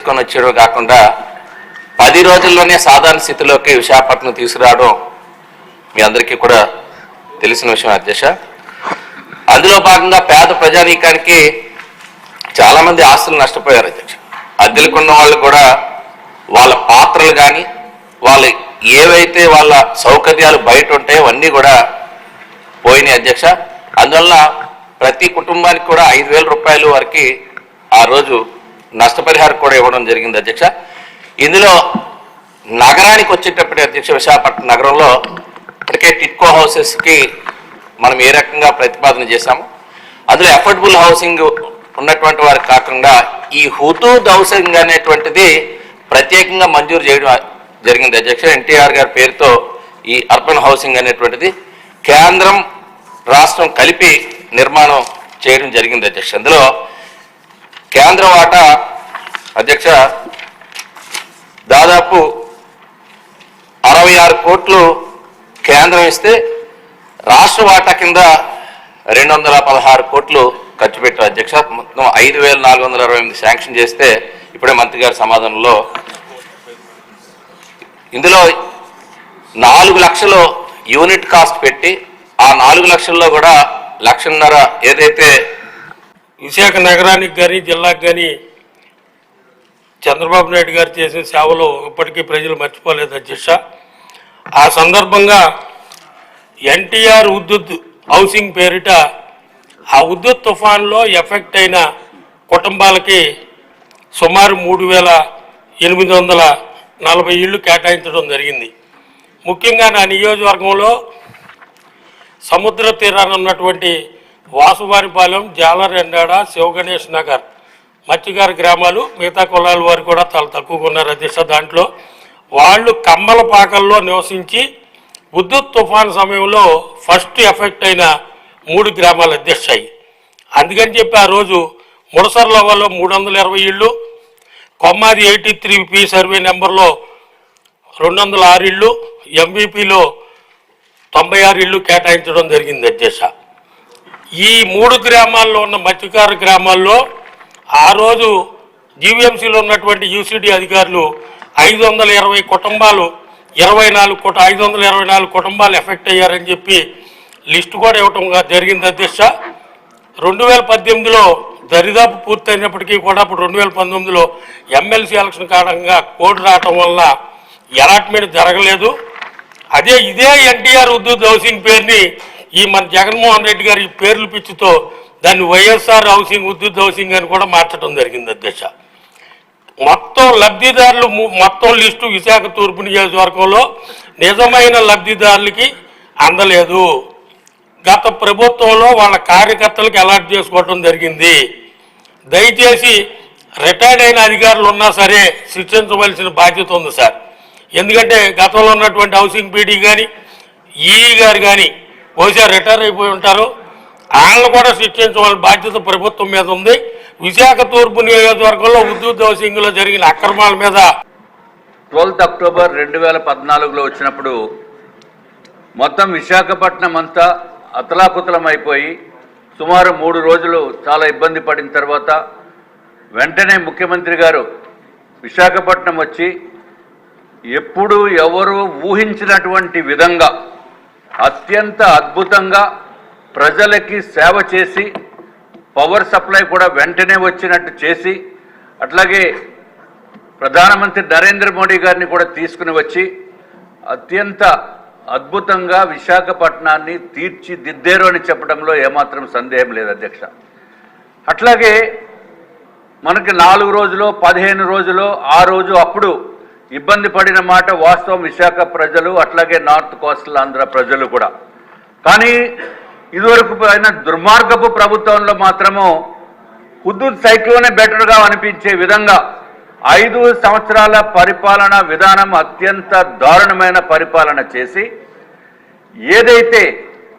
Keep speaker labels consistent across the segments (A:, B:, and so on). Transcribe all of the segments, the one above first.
A: తీసుకొని వచ్చేయడం కాకుండా 10 రోజుల్లోనే సాధారణ స్థితిలోకి విశాఖపట్నం తీసుకురావడం మీ అందరికీ కూడా తెలిసిన విషయం అధ్యక్ష. అందులో భాగంగా పేద ప్రజానీకానికి చాలామంది ఆస్తులు నష్టపోయారు అధ్యక్ష. అద్దెలకున్న వాళ్ళు కూడా వాళ్ళ పాత్రలు కానీ వాళ్ళ ఏవైతే వాళ్ళ సౌకర్యాలు బయట ఉంటాయో అన్నీ కూడా పోయినాయి అధ్యక్ష. అందువల్ల ప్రతి కుటుంబానికి కూడా 5,000 రూపాయలు వరకు ఆ రోజు నష్టపరిహారం కూడా ఇవ్వడం జరిగింది అధ్యక్ష. ఇందులో నగరానికి వచ్చేటప్పుడు అధ్యక్ష విశాఖపట్నం నగరంలో ఇప్పటికే టిట్కో హౌసెస్కి మనం ఏ రకంగా ప్రతిపాదన చేశాము. అందులో అఫోర్డబుల్ హౌసింగ్ ఉన్నటువంటి వారికి కాకుండా ఈ హుదూద్ హౌసింగ్ అనేటువంటిది ప్రత్యేకంగా మంజూరు చేయడం జరిగింది అధ్యక్ష. ఎన్టీఆర్ గారి పేరుతో ఈ అర్బన్ హౌసింగ్ అనేటువంటిది కేంద్రం రాష్ట్రం కలిపి నిర్మాణం చేయడం జరిగింది అధ్యక్ష. అందులో కేంద్ర వాటా అధ్యక్ష దాదాపు 66 కోట్లు కేంద్రం ఇస్తే రాష్ట్ర వాటా కింద 216 కోట్లు ఖర్చు పెట్టారు అధ్యక్ష. మొత్తం 5,428 శాంక్షన్ చేస్తే ఇప్పుడే మంత్రి గారి సమాధానంలో ఇందులో 4 లక్షలు యూనిట్ కాస్ట్ పెట్టి ఆ 4 లక్షల్లో కూడా 1,50,000 ఏదైతే
B: విశాఖ నగరానికి కానీ జిల్లాకు కానీ చంద్రబాబు నాయుడు గారు చేసిన సేవలు ఇప్పటికీ ప్రజలు మర్చిపోలేదు అధ్యక్ష. ఆ సందర్భంగా ఎన్టీఆర్ ఉద్యుత్ హౌసింగ్ పేరిట ఆ ఉద్యుత్ తుఫాన్లో ఎఫెక్ట్ అయిన కుటుంబాలకి సుమారు 3,840 ఇళ్ళు కేటాయించడం జరిగింది. ముఖ్యంగా నా నియోజకవర్గంలో సముద్ర తీరాన ఉన్నటువంటి వాసువారిపాలెం, జాలరెండాడ, శివగణేష్ నగర్, మత్స్యకార గ్రామాలు, మిగతా కులాల వారు కూడా చాలా తక్కువగా ఉన్నారు అధ్యక్ష. దాంట్లో వాళ్ళు కమ్మలపాకల్లో నివసించి ఉద్యుత్ తుఫాన్ సమయంలో ఫస్ట్ ఎఫెక్ట్ అయిన 3 గ్రామాలు అధ్యక్ష. అందుకని చెప్పి ఆ రోజు ముడసర్లవలో 320 ఇళ్ళు, కొమ్మాది 83P సర్వే నెంబర్లో 206 ఇళ్ళు, ఎంబీపీలో 96 ఇళ్ళు కేటాయించడం జరిగింది అధ్యక్ష. ఈ 3 గ్రామాల్లో ఉన్న మత్స్యకార గ్రామాల్లో ఆ రోజు జీవీఎంసీలో ఉన్నటువంటి యూసీడీ అధికారులు 520 కుటుంబాలు 524 కుటుంబాలు ఎఫెక్ట్ అయ్యారని చెప్పి లిస్టు కూడా ఇవ్వటం జరిగింది అధ్యక్ష. 2018లో దరిదాపు పూర్తయినప్పటికీ కూడా ఇప్పుడు 2019లో ఎమ్మెల్సీ ఎలక్షన్ కారణంగా కోడ్ రావటం వల్ల అలాట్మెంట్ జరగలేదు. ఇదే ఎన్టీఆర్ ఉద్యుత్ హౌసింగ్ పేరుని ఈ మన జగన్మోహన్ రెడ్డి గారి పేర్లు పిచ్చితో దాన్ని వైఎస్ఆర్ హౌసింగ్ ఉద్యుత్ హౌసింగ్ అని కూడా మార్చడం జరిగింది అధ్యక్ష. మొత్తం లబ్ధిదారులు మొత్తం లిస్టు విశాఖ తూర్పు నియోజకవర్గంలో నిజమైన లబ్ధిదారులకి అందలేదు. గత ప్రభుత్వంలో వాళ్ళ కార్యకర్తలకు అలాట్ చేసుకోవటం జరిగింది. దయచేసి రిటైర్డ్ అయిన అధికారులు ఉన్నా సరే శిక్షించవలసిన బాధ్యత ఉంది సార్. ఎందుకంటే గతంలో ఉన్నటువంటి హౌసింగ్ పీడీ కానీ ఈ గారు కానీ బహుశా రిటైర్ అయిపోయి ఉంటారు. వాళ్ళని కూడా శిక్షించవలసిన బాధ్యత ప్రభుత్వం మీద ఉంది. విశాఖ తూర్పు నియోజకవర్గంలో ఉద్యుత్ హౌసింగ్లో జరిగిన అక్రమాల మీద
C: 12 అక్టోబర్ 2014లో వచ్చినప్పుడు మొత్తం విశాఖపట్నం అంతా అతలాకుతలం అయిపోయి సుమారు 3 రోజులు చాలా ఇబ్బంది పడిన తర్వాత వెంటనే ముఖ్యమంత్రి గారు విశాఖపట్నం వచ్చి ఎప్పుడు ఎవరు ఊహించినటువంటి విధంగా అత్యంత అద్భుతంగా ప్రజలకి సేవ చేసి పవర్ సప్లై కూడా వెంటనే వచ్చినట్టు చేసి అట్లాగే ప్రధానమంత్రి నరేంద్ర మోడీ గారిని కూడా తీసుకుని వచ్చి అత్యంత అద్భుతంగా విశాఖపట్నాన్ని తీర్చిదిద్దారు అని చెప్పడంలో ఏమాత్రం సందేహం లేదు అధ్యక్ష. అట్లాగే మనకి 4 రోజులు 15 రోజులు ఆ రోజు అప్పుడు ఇబ్బంది పడిన మాట వాస్తవం విశాఖ ప్రజలు అట్లాగే నార్త్ కోస్టల్ ఆంధ్ర ప్రజలు కూడా. కానీ ఇదివరకు అయిన దుర్మార్గపు ప్రభుత్వంలో మాత్రము హుదూద్ సైక్లోనే బెటర్గా అనిపించే విధంగా 5 సంవత్సరాల పరిపాలన విధానం అత్యంత దారుణమైన పరిపాలన చేసి ఏదైతే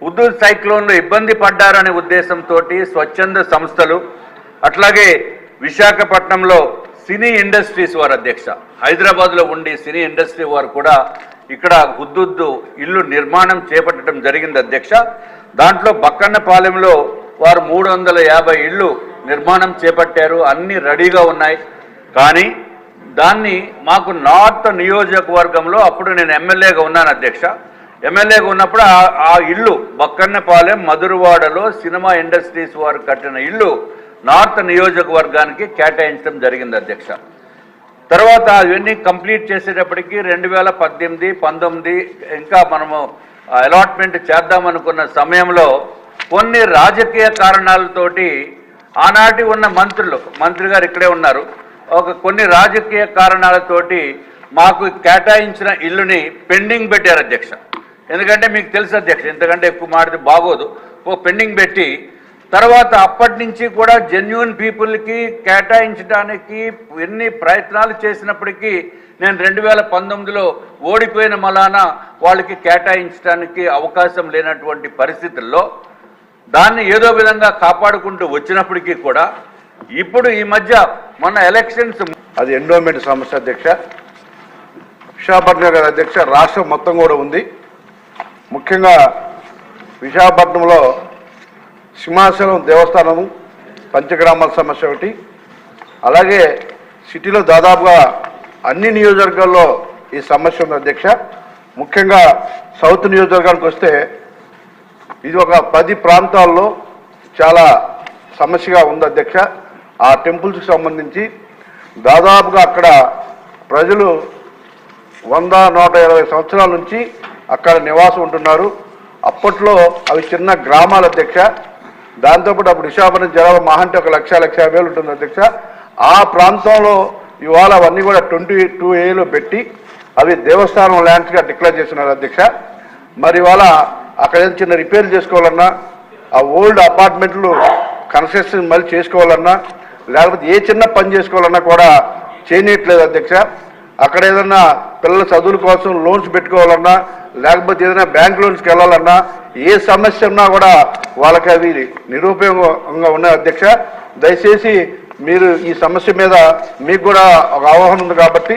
C: హుదూద్ సైక్లోన్లో ఇబ్బంది పడ్డారనే ఉద్దేశంతో స్వచ్ఛంద సంస్థలు అట్లాగే విశాఖపట్నంలో సినీ ఇండస్ట్రీస్ వారు అధ్యక్ష హైదరాబాద్లో ఉండి సినీ ఇండస్ట్రీ వారు కూడా ఇక్కడ హుదూద్ ఇల్లు నిర్మాణం చేపట్టడం జరిగింది అధ్యక్ష. దాంట్లో బక్కన్నపాలెంలో వారు 350 ఇళ్ళు నిర్మాణం చేపట్టారు. అన్నీ రెడీగా ఉన్నాయి. కానీ దాన్ని మాకు నార్త్ నియోజకవర్గంలో అప్పుడు నేను ఎమ్మెల్యేగా ఉన్నాను అధ్యక్ష. ఎమ్మెల్యేగా ఉన్నప్పుడు ఆ ఇల్లు బక్కన్నపాలెం మధురవాడలో సినిమా ఇండస్ట్రీస్ వారు కట్టిన ఇల్లు నార్త్ నియోజకవర్గానికి కేటాయించడం జరిగింది అధ్యక్ష. తర్వాత అవన్నీ కంప్లీట్ చేసేటప్పటికి 2018, 19 ఇంకా మనము అలాట్మెంట్ చేద్దామనుకున్న సమయంలో కొన్ని రాజకీయ కారణాలతోటి ఆనాటి ఉన్న మంత్రి గారు ఇక్కడే ఉన్నారు, కొన్ని రాజకీయ కారణాలతోటి మాకు కేటాయించిన ఇల్లుని పెండింగ్ పెట్టారు అధ్యక్ష. ఎందుకంటే మీకు తెలుసు అధ్యక్ష, ఎందుకంటే ఎక్కువ మాడితే బాగోదు, పెండింగ్ పెట్టి తర్వాత అప్పటి నుంచి కూడా జెన్యూన్ పీపుల్కి కేటాయించడానికి ఎన్ని ప్రయత్నాలు చేసినప్పటికీ నేను 2019లో ఓడిపోయిన మలాన వాళ్ళకి కేటాయించడానికి అవకాశం లేనటువంటి పరిస్థితుల్లో దాన్ని ఏదో విధంగా కాపాడుకుంటూ వచ్చినప్పటికీ కూడా ఇప్పుడు ఈ మధ్య మొన్న ఎలక్షన్స్
D: అది ఎండోమెంట్ సమస్య అధ్యక్ష. విశాఖపట్నం గారి అధ్యక్ష రాష్ట్రం మొత్తం కూడా ఉంది. ముఖ్యంగా విశాఖపట్నంలో సింహాచలం దేవస్థానము పంచగ్రామాల సమస్య ఒకటి, అలాగే సిటీలో దాదాపుగా అన్ని నియోజకవర్గాల్లో ఈ సమస్య ఉంది అధ్యక్ష. ముఖ్యంగా సౌత్ నియోజకవర్గానికి వస్తే ఇది ఒక 10 ప్రాంతాల్లో చాలా సమస్యగా ఉంది అధ్యక్ష. ఆ టెంపుల్స్కి సంబంధించి దాదాపుగా అక్కడ ప్రజలు 100-120 సంవత్సరాల నుంచి అక్కడ నివాసం ఉంటున్నారు. అప్పట్లో అవి చిన్న గ్రామాల అధ్యక్ష. దాంతోపాటు అప్పుడు విశాఖపట్నం జనాభా మహా అంటే 1,50,000 ఉంటుంది అధ్యక్ష. ఆ ప్రాంతంలో ఇవాళ అవన్నీ కూడా 22Aలో పెట్టి అవి దేవస్థానం ల్యాండ్స్గా డిక్లేర్ చేస్తున్నారు అధ్యక్ష. మరి ఇవాళ అక్కడ ఏదైనా చిన్న రిపేర్ చేసుకోవాలన్నా, ఆ ఓల్డ్ అపార్ట్మెంట్లు కన్స్ట్రక్షన్ మళ్ళీ చేసుకోవాలన్నా, లేకపోతే ఏ చిన్న పని చేసుకోవాలన్నా కూడా చేయనట్లేదు అధ్యక్ష. అక్కడ ఏదన్నా పిల్లల చదువుల కోసం లోన్స్ పెట్టుకోవాలన్నా, లేకపోతే ఏదైనా బ్యాంక్ లోన్స్కి వెళ్ళాలన్నా, ఏ సమస్య ఉన్నా కూడా వాళ్ళకి అవి నిరుపయోగంగా ఉన్నాయి అధ్యక్ష. దయచేసి మీరు ఈ సమస్య మీద మీకు కూడా ఒక అవగాహన ఉంది కాబట్టి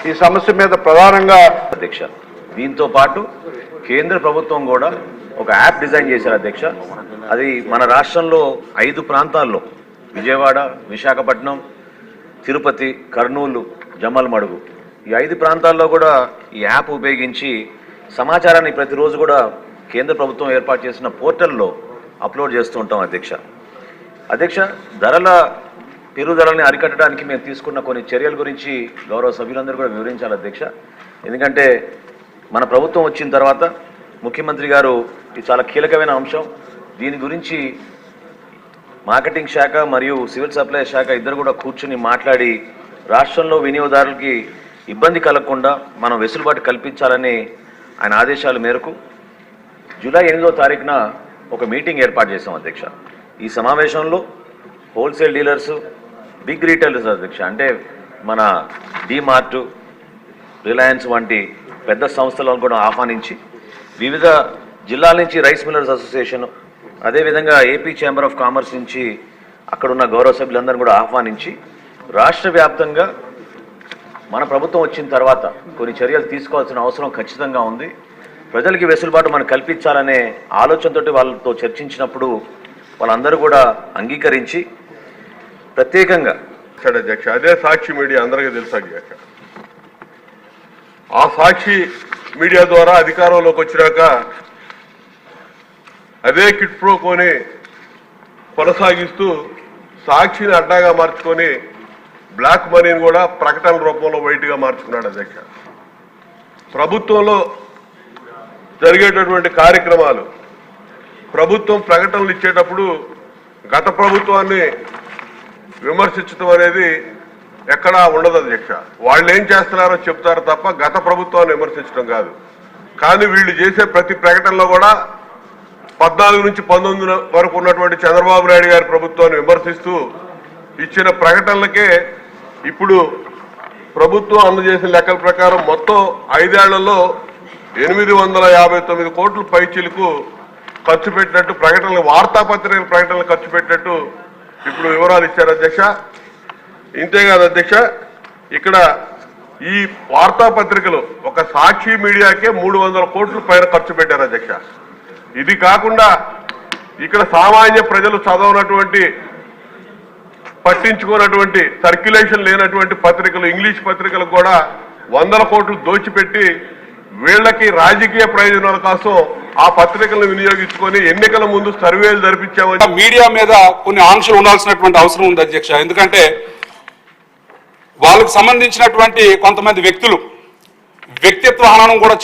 D: ఈ సమస్య మీద ప్రధానంగా
E: అధ్యక్ష, దీంతో పాటు కేంద్ర ప్రభుత్వం కూడా ఒక యాప్ డిజైన్ చేశారు అధ్యక్ష. అది మన రాష్ట్రంలో 5 ప్రాంతాల్లో విజయవాడ, విశాఖపట్నం, తిరుపతి, కర్నూలు, జమ్మలమడుగు ఈ 5 ప్రాంతాల్లో కూడా ఈ యాప్ ఉపయోగించి సమాచారాన్ని ప్రతిరోజు కూడా కేంద్ర ప్రభుత్వం ఏర్పాటు చేసిన పోర్టల్లో అప్లోడ్ చేస్తూ ఉంటాం అధ్యక్ష. ధరల పెరుగుదలని అరికట్టడానికి మేము తీసుకున్న కొన్ని చర్యల గురించి గౌరవ సభ్యులందరూ కూడా వివరించాలి అధ్యక్ష. ఎందుకంటే మన ప్రభుత్వం వచ్చిన తర్వాత ముఖ్యమంత్రి గారు ఇది చాలా కీలకమైన అంశం, దీని గురించి మార్కెటింగ్ శాఖ మరియు సివిల్ సప్లై శాఖ ఇద్దరు కూడా కూర్చుని మాట్లాడి రాష్ట్రంలో వినియోగదారులకి ఇబ్బంది కలగకుండా మనం వెసులుబాటు కల్పించాలని ఆయన ఆదేశాల మేరకు జూలై 8వ తారీఖున ఒక మీటింగ్ ఏర్పాటు చేశాం అధ్యక్ష. ఈ సమావేశంలో హోల్సేల్ డీలర్సు, బిగ్ రీటైలర్స్ అధ్యక్ష, అంటే మన డీమార్ట్, రిలయన్స్ వంటి పెద్ద సంస్థలను కూడా ఆహ్వానించి వివిధ జిల్లాల నుంచి రైస్ మిల్లర్స్ అసోసియేషన్, అదేవిధంగా ఏపీ ఛాంబర్ ఆఫ్ కామర్స్ నుంచి అక్కడున్న గౌరవ సభ్యులందరూ కూడా ఆహ్వానించి రాష్ట్ర వ్యాప్తంగా మన ప్రభుత్వం వచ్చిన తర్వాత కొన్ని చర్యలు తీసుకోవాల్సిన అవసరం ఖచ్చితంగా ఉంది. ప్రజలకి వెసులుబాటు మనం కల్పించాలనే ఆలోచనతోటి వాళ్ళతో చర్చించినప్పుడు వాళ్ళందరూ కూడా అంగీకరించి ప్రత్యేకంగా
F: అధ్యక్ష అదే సాక్షి మీడియా అందరికీ తెలుసు అధ్యక్ష. ఆ సాక్షి మీడియా ద్వారా అధికారంలోకి వచ్చినాక అదే కిట్ ప్రోకోని కొనసాగిస్తూ సాక్షిని అడ్డాగా మార్చుకొని బ్లాక్ మనీని కూడా ప్రకటనల రూపంలో వైట్గా మార్చుకున్నాడు అధ్యక్ష. ప్రభుత్వంలో జరిగేటటువంటి కార్యక్రమాలు, ప్రభుత్వం ప్రకటనలు ఇచ్చేటప్పుడు గత ప్రభుత్వాన్ని విమర్శించడం అనేది ఎక్కడా ఉండదు అధ్యక్ష. వాళ్ళు ఏం చేస్తున్నారో చెప్తారు తప్ప గత ప్రభుత్వాన్ని విమర్శించడం కాదు. కానీ వీళ్ళు చేసే ప్రతి ప్రకటనలో కూడా 14 నుంచి 19 వరకు ఉన్నటువంటి చంద్రబాబు నాయుడు గారి ప్రభుత్వాన్ని విమర్శిస్తూ ఇచ్చిన ప్రకటనలకే ఇప్పుడు ప్రభుత్వం అందజేసిన లెక్కల ప్రకారం మొత్తం 5 ఏళ్లలో 859 కోట్ల పైచీలకు ఖర్చు పెట్టినట్టు ప్రకటనలు, వార్తాపత్రికల ప్రకటనలు ఖర్చు పెట్టినట్టు ఇప్పుడు వివరాలు ఇచ్చారు అధ్యక్ష. ఇంతేకాదు అధ్యక్ష, ఇక్కడ ఈ వార్తాపత్రికలు ఒక సాక్షి మీడియాకే 300 కోట్ల పైన ఖర్చు పెట్టారు అధ్యక్ష. ఇది కాకుండా ఇక్కడ సామాన్య ప్రజలు చదవనటువంటి పట్టించుకున్నటువంటి సర్క్యులేషన్ లేనటువంటి పత్రికలు, ఇంగ్లీష్ పత్రికలకు కూడా 100 కోట్లు దోచిపెట్టి వీళ్ళకి రాజకీయ ప్రయోజనాల కోసం ఆ పత్రికలను వినియోగించుకొని ఎన్నికల ముందు సర్వేలు జరిపించామని
G: మీడియా మీద కొన్ని ఆంక్షలు ఉండాల్సినటువంటి అవసరం ఉంది అధ్యక్ష. ఎందుకంటే వాళ్ళకు సంబంధించినటువంటి కొంతమంది వ్యక్తులు వ్యక్తిత్వ హననం కూడా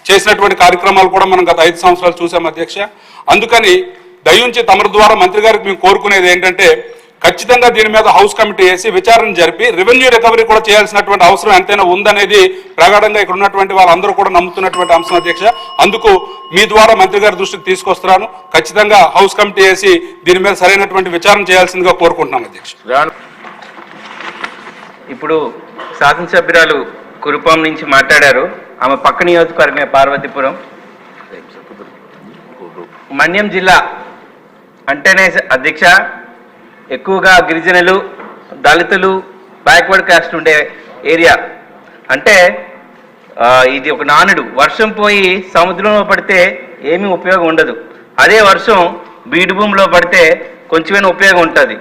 G: చేసినటువంటి కార్యక్రమాలు కూడా మనం గత 5 సంవత్సరాలు చూసాం అధ్యక్ష. అందుకని దయించి తమరి ద్వారా మంత్రి గారికి మేము కోరుకునేది ఏంటంటే ఖచ్చితంగా దీని మీద హౌస్ కమిటీ వేసి విచారణ జరిపి రెవెన్యూ రికవరీ కూడా చేయాల్సినటువంటి అవసరం ఎంతైనా ఉందనేది ప్రగాఢంగా ఇక్కడ ఉన్నటువంటి వాళ్ళందరూ కూడా నమ్ముతున్నటువంటి అంశం అధ్యక్ష. అందుకు మీ ద్వారా మంత్రి గారి దృష్టికి తీసుకొస్తున్నాను. ఖచ్చితంగా హౌస్ కమిటీ వేసి దీని మీద సరైనటువంటి విచారణ చేయాల్సిందిగా కోరుకుంటున్నాం అధ్యక్ష.
H: ఇప్పుడు శాసనసభ్యురాలు కురుపాం నుంచి మాట్లాడారు. ఆమె పక్క నియోజకవర్గమే పార్వతీపురం. మన్యం జిల్లా అంటేనే అధ్యక్ష ఎక్కువగా గిరిజనులు, దళితులు, బ్యాక్వర్డ్ కాస్ట్ ఉండే ఏరియా. అంటే ఇది ఒక నానుడు. వర్షం పోయి సముద్రంలో పడితే ఏమీ ఉపయోగం ఉండదు. అదే వర్షం బీడు భూమిలో పడితే కొంచెమైనా ఉపయోగం ఉంటుంది.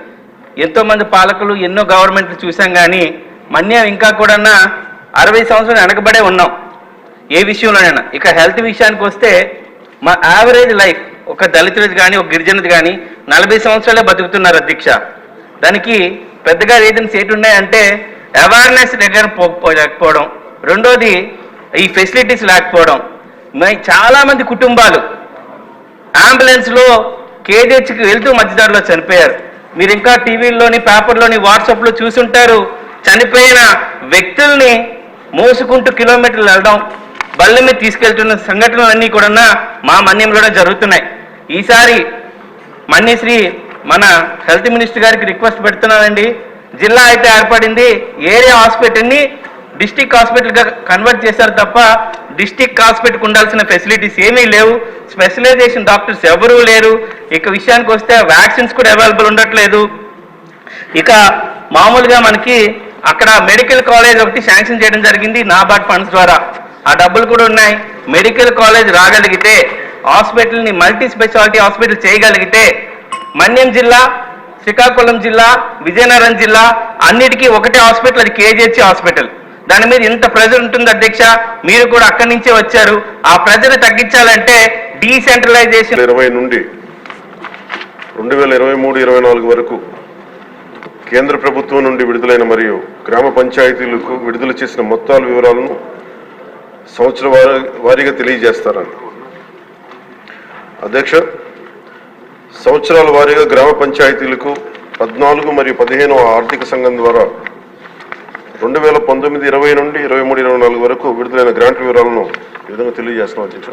H: ఎంతోమంది పాలకులు, ఎన్నో గవర్నమెంట్లు చూసాం, కానీ మన్యం ఇంకా కూడా 60 సంవత్సరాలు వెనకబడే ఉన్నాం ఏ విషయంలోనైనా. ఇక హెల్త్ విషయానికి వస్తే మా యావరేజ్ లైఫ్ ఒక దళితుడిది కానీ ఒక గిరిజనుది కానీ 40 సంవత్సరాలే బతుకుతున్నారు అధ్యక్ష. దానికి పెద్దగా రీజన్స్ ఏంటి ఉన్నాయంటే అవేర్నెస్ లేకపోవడం, రెండోది ఈ ఫెసిలిటీస్ లేకపోవడం. చాలామంది కుటుంబాలు అంబులెన్స్లో కేజీహెచ్కి వెళ్తూ మధ్యదారిలో చనిపోయారు. మీరు ఇంకా టీవీల్లోని, పేపర్లోని, వాట్సాప్లో చూసుంటారు. చనిపోయిన వ్యక్తుల్ని మోసుకుంటూ కిలోమీటర్లు వెళ్ళడం, బళ్ళ మీద తీసుకెళ్తున్న సంఘటనలన్నీ కూడా మా మన్యంలోనే జరుగుతున్నాయి. ఈసారి మన్యశ్రీ మన హెల్త్ మినిస్టర్ గారికి రిక్వెస్ట్ పెడుతున్నానండి. జిల్లా అయితే ఏర్పడింది, ఏరియా హాస్పిటల్ని డిస్టిక్ హాస్పిటల్గా కన్వర్ట్ చేశారు తప్ప డిస్టిక్ హాస్పిటల్కి ఉండాల్సిన ఫెసిలిటీస్ ఏమీ లేవు. స్పెషలైజేషన్ డాక్టర్స్ ఎవరూ లేరు. ఇక విషయానికి వస్తే వ్యాక్సిన్స్ కూడా అవైలబుల్ ఉండట్లేదు. ఇక మామూలుగా మనకి అక్కడ మెడికల్ కాలేజ్ ఒకటి శాంక్షన్ చేయడం జరిగింది నాబార్డ్ ఫండ్స్ ద్వారా. ఆ డబ్బులు కూడా ఉన్నాయి. మెడికల్ కాలేజ్ రాగలిగితే, హాస్పిటల్ని మల్టీ స్పెషాలిటీ హాస్పిటల్ చేయగలిగితే మన్యం జిల్లా, శ్రీకాకుళం జిల్లా, విజయనగరం జిల్లా అన్నిటికీ ఒకటే హాస్పిటల్, అది కేజీహెచ్ హాస్పిటల్. దాని మీద ఇంత ప్రెజర్ ఉంటుంది అధ్యక్ష. మీరు కూడా అక్కడి నుంచే వచ్చారు. ఆ ప్రెజర్ తగ్గించాలంటే డీసెంట్రలైజేషన్
F: 2020 నుండి 2023-24 వరకు కేంద్ర ప్రభుత్వం నుండి విడుదలైన మరియు గ్రామ పంచాయతీలకు విడుదల చేసిన మొత్తాల వివరాలను సంవత్సర వారీగా తెలియజేస్తారని అధ్యక్ష. సంవత్సరాల వారీగా గ్రామ పంచాయతీలకు 14 మరియు 15వ ఆర్థిక సంఘం ద్వారా 2019-20 నుండి 23-24 వరకు విడుదలైన గ్రాంట్ వివరాలను ఈ విధంగా తెలియజేస్తున్నాం అధ్యక్ష.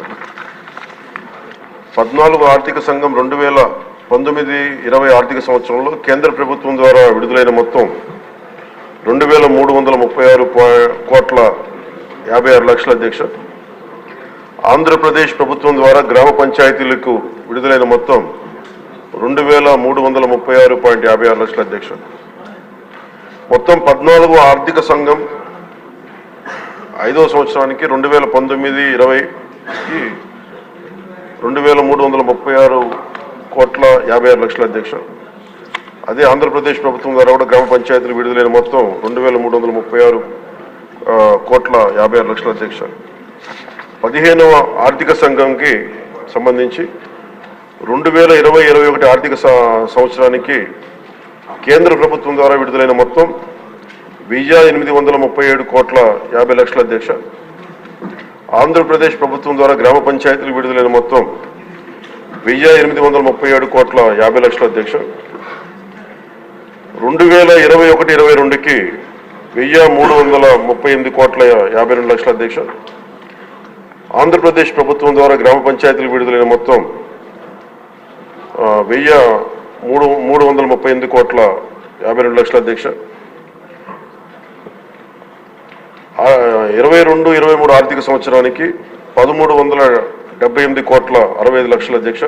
F: 14వ ఆర్థిక సంఘం 2019-20 ఆర్థిక సంవత్సరంలో కేంద్ర ప్రభుత్వం ద్వారా విడుదలైన మొత్తం 2,336,56 అధ్యక్ష. ఆంధ్రప్రదేశ్ ప్రభుత్వం ద్వారా గ్రామ పంచాయతీలకు విడుదలైన మొత్తం 2,336,56 అధ్యక్ష. మొత్తం 14వ ఆర్థిక సంఘం 5వ సంవత్సరానికి 2019-20కి 2,336,56 అధ్యక్ష. అదే ఆంధ్రప్రదేశ్ ప్రభుత్వం ద్వారా కూడా గ్రామ పంచాయతీలు విడుదలైన మొత్తం 2,336,56 అధ్యక్ష. 15వ ఆర్థిక సంఘంకి సంబంధించి 2020-21 ఆర్థిక సంవత్సరానికి కేంద్ర ప్రభుత్వం ద్వారా విడుదలైన మొత్తం 1,837,50,00,000 అధ్యక్ష. ఆంధ్రప్రదేశ్ ప్రభుత్వం ద్వారా గ్రామ పంచాయతీలు విడుదలైన మొత్తం 1,837,50,00,000 అధ్యక్ష. 2021-22కి 1,338,52,00,000 అధ్యక్ష. ఆంధ్రప్రదేశ్ ప్రభుత్వం ద్వారా గ్రామ పంచాయతీలు విడుదలైన మొత్తం 1,338,52,00,000 అధ్యక్ష. 22-23 ఆర్థిక సంవత్సరానికి 1,378,65,00,000 అధ్యక్ష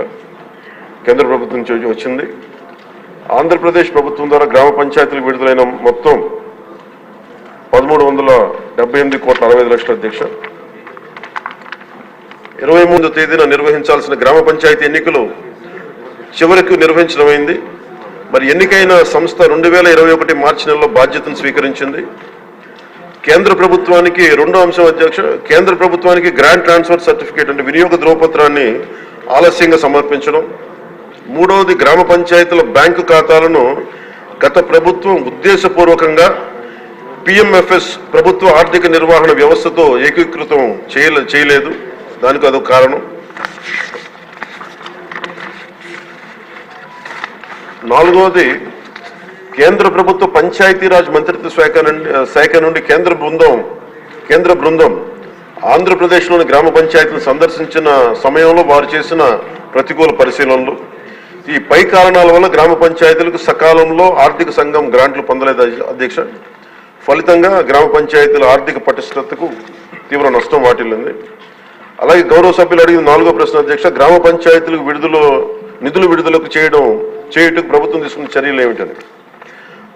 F: కేంద్ర ప్రభుత్వం నుంచి వచ్చింది. ఆంధ్రప్రదేశ్ ప్రభుత్వం ద్వారా గ్రామ పంచాయతీలు విడుదలైన మొత్తం 1,378,65,00,000 అధ్యక్ష. 23వ తేదీన నిర్వహించాల్సిన గ్రామ పంచాయతీ ఎన్నికలు చివరికి నిర్వహించడమైంది. మరి ఎన్నికైన సంస్థ 2021 మార్చి నెలలో బాధ్యతను స్వీకరించింది. కేంద్ర ప్రభుత్వానికి రెండో అంశం అధ్యక్ష, కేంద్ర ప్రభుత్వానికి గ్రాంట్ ట్రాన్స్ఫర్ సర్టిఫికేట్ అంటే వినియోగ ధ్రువపత్రాన్ని ఆలస్యంగా సమర్పించడం. మూడవది, గ్రామ పంచాయతీల బ్యాంకు ఖాతాలను గత ప్రభుత్వం ఉద్దేశపూర్వకంగా పిఎంఎఫ్ఎస్ ప్రభుత్వ ఆర్థిక నిర్వహణ వ్యవస్థతో ఏకీకృతం చేయలేదు. దానికి అదొక కారణం. నాలుగవది, కేంద్ర ప్రభుత్వ పంచాయతీరాజ్ మంత్రిత్వ శాఖ నుండి కేంద్ర బృందం ఆంధ్రప్రదేశ్లోని గ్రామ పంచాయతీలను సందర్శించిన సమయంలో వారు చేసిన ప్రతికూల పరిశీలనలు. ఈ పై కారణాల వల్ల గ్రామ పంచాయతీలకు సకాలంలో ఆర్థిక సంఘం గ్రాంట్లు పొందలేదు అధ్యక్ష. ఫలితంగా గ్రామ పంచాయతీల ఆర్థిక పటిష్టతకు తీవ్ర నష్టం వాటిల్లింది. అలాగే గౌరవ సభ్యులు అడిగిన 4వ ప్రశ్న అధ్యక్ష, గ్రామ పంచాయతీలకు నిధులు విడుదలకు చేయుటకు ప్రభుత్వం తీసుకున్న చర్యలు ఏమిటని.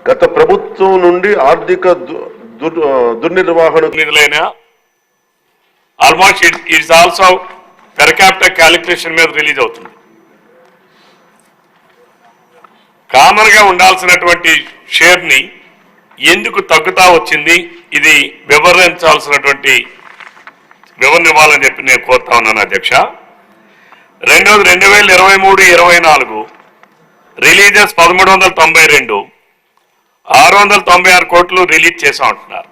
F: గత ప్రభుత్వం నుండి ఆర్థిక దుర్నిర్వహణ
B: నిధులైన almost it's also per capital calculation మీద రిలీజ్ అవుతుంది. కామన్ గా ఉండాల్సినటువంటి షేర్ ని ఎందుకు తగ్గుతా వచ్చింది, ఇది వివరించాల్సినటువంటి వివరణ ఇవ్వాలని చెప్పి నేను కోరుతా ఉన్నాను అధ్యక్ష. రెండవది, 2023-24 రిలీజెస్ 1392, 696 కోట్లు రిలీజ్ చేసా ఉంటున్నారు.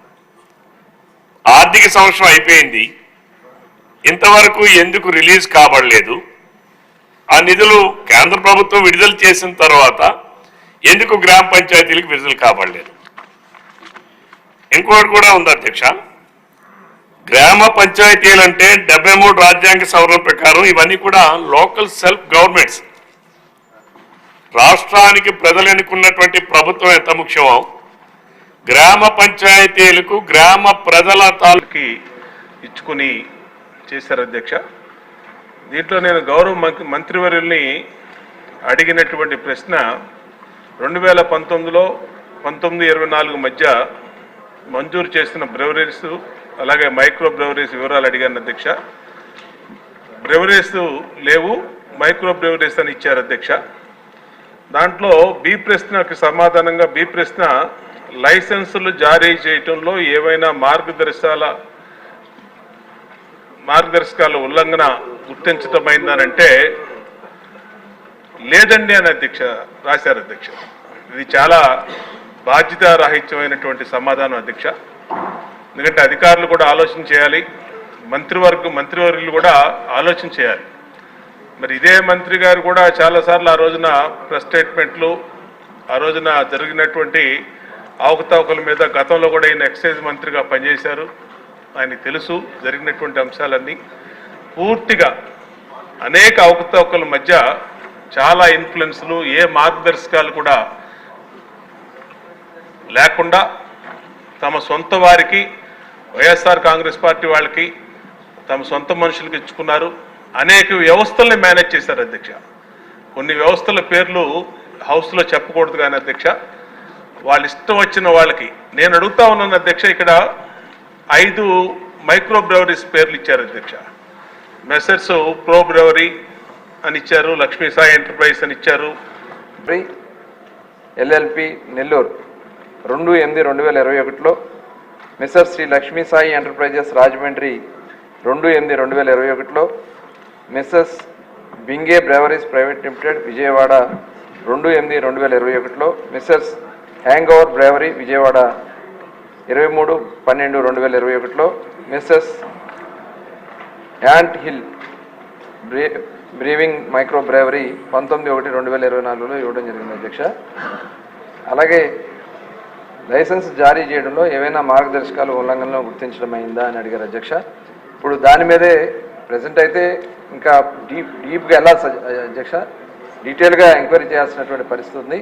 B: ఆర్థిక సంవత్సరం అయిపోయింది, ఇంతవరకు ఎందుకు రిలీజ్ కాబడలేదు? ఆ నిధులు కేంద్ర ప్రభుత్వం విడుదల చేసిన తర్వాత ఎందుకు గ్రామ పంచాయతీలకు విడుదల కాబడలేదు? ఇంకోటి కూడా ఉంది అధ్యక్ష, గ్రామ పంచాయతీలు అంటే 73 రాజ్యాంగ సవరణ ప్రకారం ఇవన్నీ కూడా లోకల్ సెల్ఫ్ గవర్నమెంట్స్. రాష్ట్రానికి ప్రజలు ఎన్నుకున్నటువంటి ప్రభుత్వం ఎంత ముఖ్యమో గ్రామ పంచాయతీలకు గ్రామ ప్రజల తాలూకి
I: ఇచ్చుకుని చేశారు అధ్యక్ష. దీంట్లో నేను గౌరవ మంత్రివర్యుల్ని అడిగినటువంటి ప్రశ్న 2019లో 19-24 మధ్య మంజూరు చేసిన బ్రెవరీస్ అలాగే మైక్రో బ్రెవరీస్ వివరాలు అడిగాను అధ్యక్ష. బ్రెవరీస్ లేవు, మైక్రో బ్రెవరీస్ అని ఇచ్చారు అధ్యక్ష. దాంట్లో బి ప్రశ్నకి సమాధానంగా బి ప్రశ్న, లైసెన్సులు జారీ చేయటంలో ఏవైనా మార్గదర్శకాల ఉల్లంఘన గుర్తించటమైందనంటే లేదండి అని అధ్యక్ష రాశారు అధ్యక్ష. ఇది చాలా బాధ్యతారాహిత్యమైనటువంటి సమాధానం అధ్యక్ష. ఎందుకంటే అధికారులు కూడా ఆలోచన చేయాలి, మంత్రివర్యులు కూడా ఆలోచన చేయాలి. మరి ఇదే మంత్రి గారు కూడా చాలాసార్లు ఆ రోజున ప్రెస్ స్టేట్మెంట్లు, ఆ రోజున జరిగినటువంటి అవకతవకల మీద గతంలో కూడా ఈయన ఎక్సైజ్ మంత్రిగా పనిచేశారు, ఆయనకు తెలుసు జరిగినటువంటి అంశాలన్నీ. పూర్తిగా అనేక అవకతవకల మధ్య చాలా ఇన్ఫ్లుయెన్స్లు, ఏ మార్గదర్శకాలు కూడా లేకుండా తమ సొంత వారికి, వైఎస్ఆర్ కాంగ్రెస్ పార్టీ వాళ్ళకి, తమ సొంత మనుషులకు ఇచ్చుకున్నారు. అనేక వ్యవస్థల్ని మేనేజ్ చేశారు అధ్యక్ష. కొన్ని వ్యవస్థల పేర్లు హౌస్లో చెప్పకూడదు కానీ అధ్యక్ష, వాళ్ళ ఇష్టం వచ్చిన వాళ్ళకి. నేను అడుగుతా ఉన్నాను అధ్యక్ష, ఇక్కడ 5 మైక్రో బ్రెవరీస్ పేర్లు ఇచ్చారు అధ్యక్ష. మెసర్స్ ప్రో బ్రెవరీ అని ఇచ్చారు, లక్ష్మీ సాయి ఎంటర్ప్రైజ్ అని ఇచ్చారు.
J: ఎల్ఎల్పి నెల్లూరు 2/8/2021లో, మిస్టర్ శ్రీ లక్ష్మీ సాయి ఎంటర్ప్రైజెస్ రాజమండ్రి 2/8/2021లో, Mrs Binge breweries private limited Vijayawada 2/8/2021లో, Mrs Hangover brewery Vijayawada 23/12/2021లో, Mrs Ant Hill brewing micro brewery 19/1/2024లో ఇవ్వడం జరిగింది అధ్యక్ష. అలాగే లైసెన్స్ జారీ చేయడంలో ఏవైనా మార్గదర్శకాలు ఉల్లంఘనలో గుర్తించడం అయిందా అని అడిగారు అధ్యక్ష. ఇప్పుడు దాని మీదే ప్రజెంట్ అయితే ఇంకా డీప్గా ఎలా అధ్యక్ష డీటెయిల్గా ఎంక్వైరీ చేయాల్సినటువంటి పరిస్థితి ఉంది.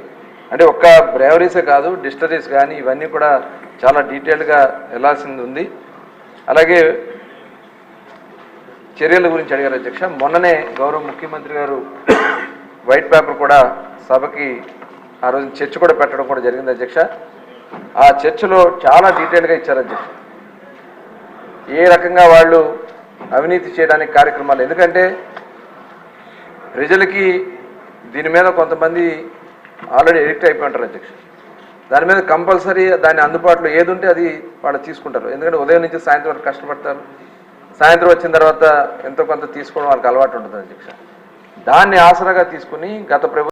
J: అంటే ఒక్క బ్రెవరీసే కాదు, డిస్టరీస్ కానీ ఇవన్నీ కూడా చాలా డీటెయిల్గా వెళ్ళాల్సింది ఉంది. అలాగే చర్యల గురించి అడిగారు అధ్యక్ష. మొన్ననే గౌరవ ముఖ్యమంత్రి గారు వైట్ పేపర్ కూడా సభకి ఆ రోజు చర్చ కూడా పెట్టడం కూడా జరిగింది అధ్యక్ష. ఆ చర్చలో చాలా డీటెయిల్గా ఇచ్చారు అధ్యక్ష, ఏ రకంగా వాళ్ళు అవినీతి చేయడానికి కార్యక్రమాలు. ఎందుకంటే ప్రజలకి దీని మీద కొంతమంది ఆల్రెడీ ఎడిక్ట్ అయిపోయి ఉంటారు అధ్యక్ష. దాని మీద కంపల్సరీ దాని అందుబాటులో ఏది ఉంటే అది వాళ్ళు తీసుకుంటారు. ఎందుకంటే ఉదయం నుంచి సాయంత్రం వరకు కష్టపడతారు. సాయంత్రం వచ్చిన తర్వాత ఎంతో కొంత తీసుకోవడం వాళ్ళకి అలవాటు ఉంటుంది అధ్యక్ష. దాన్ని ఆసరాగా తీసుకుని గత ప్రభుత్వం